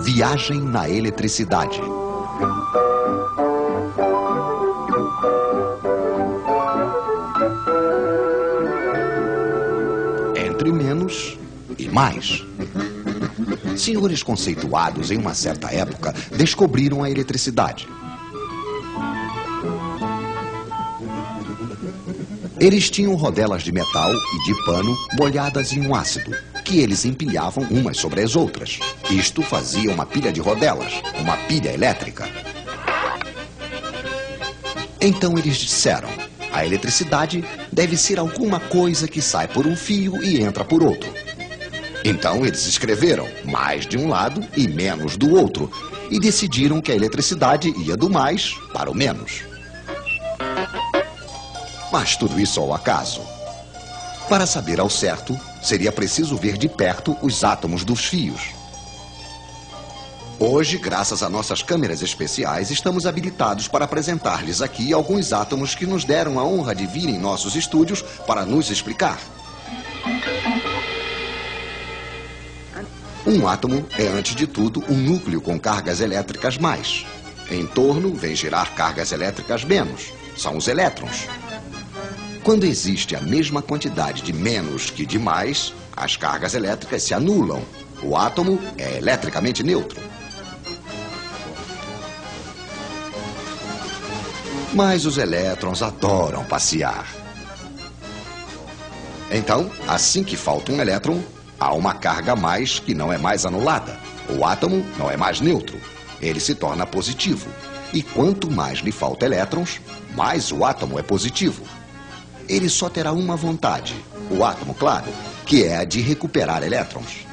Viagem na eletricidade. Entre menos e mais. Senhores conceituados em uma certa época descobriram a eletricidade. Eles tinham rodelas de metal e de pano molhadas em um ácido, que eles empilhavam umas sobre as outras. Isto fazia uma pilha de rodelas, uma pilha elétrica. Então eles disseram: a eletricidade deve ser alguma coisa que sai por um fio e entra por outro. Então eles escreveram mais de um lado e menos do outro, e decidiram que a eletricidade ia do mais para o menos. Mas tudo isso ao acaso. Para saber ao certo, seria preciso ver de perto os átomos dos fios. Hoje, graças a nossas câmeras especiais, estamos habilitados para apresentar-lhes aqui alguns átomos que nos deram a honra de vir em nossos estúdios para nos explicar. Um átomo é, antes de tudo, um núcleo com cargas elétricas mais. Em torno, vem girar cargas elétricas menos. São os elétrons. Quando existe a mesma quantidade de menos que de mais, as cargas elétricas se anulam. O átomo é eletricamente neutro. Mas os elétrons adoram passear. Então, assim que falta um elétron, há uma carga a mais que não é mais anulada. O átomo não é mais neutro. Ele se torna positivo. E quanto mais lhe falta elétrons, mais o átomo é positivo. Ele só terá uma vontade, o átomo, claro, que é a de recuperar elétrons.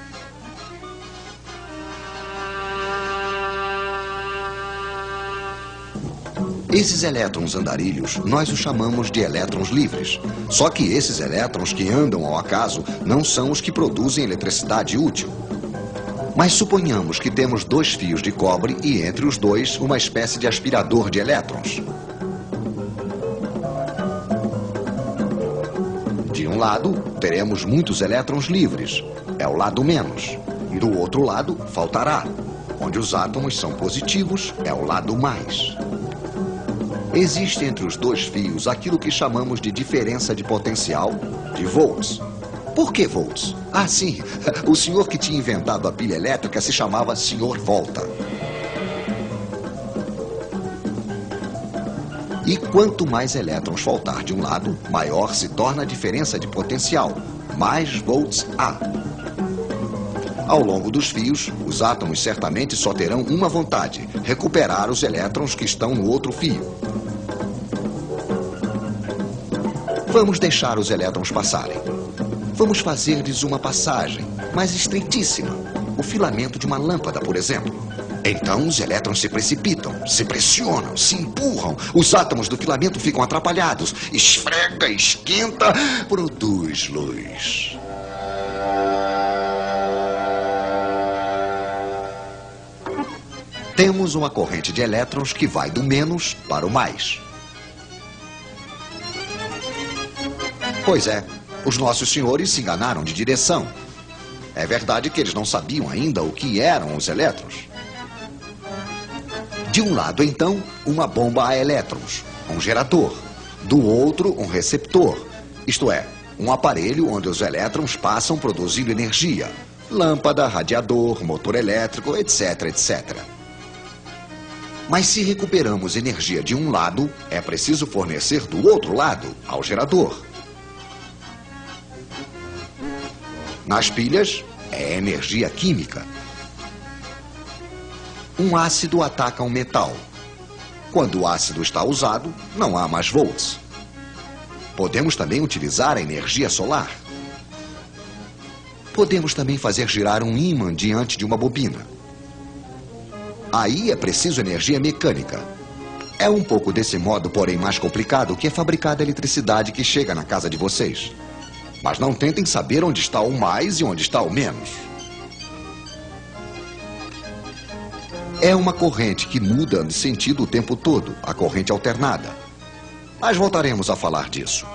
Esses elétrons andarilhos, nós os chamamos de elétrons livres. Só que esses elétrons que andam ao acaso não são os que produzem eletricidade útil. Mas suponhamos que temos dois fios de cobre e entre os dois uma espécie de aspirador de elétrons. De um lado, teremos muitos elétrons livres. É o lado menos. Do outro lado, faltará. Onde os átomos são positivos, é o lado mais. Existe entre os dois fios aquilo que chamamos de diferença de potencial, de volts. Por que volts? Ah, sim. O senhor que tinha inventado a pilha elétrica se chamava Sr. Volta. E quanto mais elétrons faltar de um lado, maior se torna a diferença de potencial. Mais volts há. Ao longo dos fios, os átomos certamente só terão uma vontade: recuperar os elétrons que estão no outro fio. Vamos deixar os elétrons passarem. Vamos fazer-lhes uma passagem, mas estreitíssima. O filamento de uma lâmpada, por exemplo. Então os elétrons se precipitam, se pressionam, se empurram. Os átomos do filamento ficam atrapalhados. Esfrega, esquenta, produz luz. Temos uma corrente de elétrons que vai do menos para o mais. Pois é, os nossos senhores se enganaram de direção. É verdade que eles não sabiam ainda o que eram os elétrons. De um lado, então, uma bomba a elétrons, um gerador. Do outro, um receptor, isto é, um aparelho onde os elétrons passam produzindo energia. Lâmpada, radiador, motor elétrico, etc, etc. Mas se recuperamos energia de um lado, é preciso fornecer do outro lado, ao gerador. Nas pilhas, é energia química. Um ácido ataca um metal. Quando o ácido está usado, não há mais volts. Podemos também utilizar a energia solar. Podemos também fazer girar um ímã diante de uma bobina. Aí é preciso energia mecânica. É um pouco desse modo, porém mais complicado, que é fabricada a eletricidade que chega na casa de vocês. Mas não tentem saber onde está o mais e onde está o menos. É uma corrente que muda de sentido o tempo todo, a corrente alternada. Mas voltaremos a falar disso.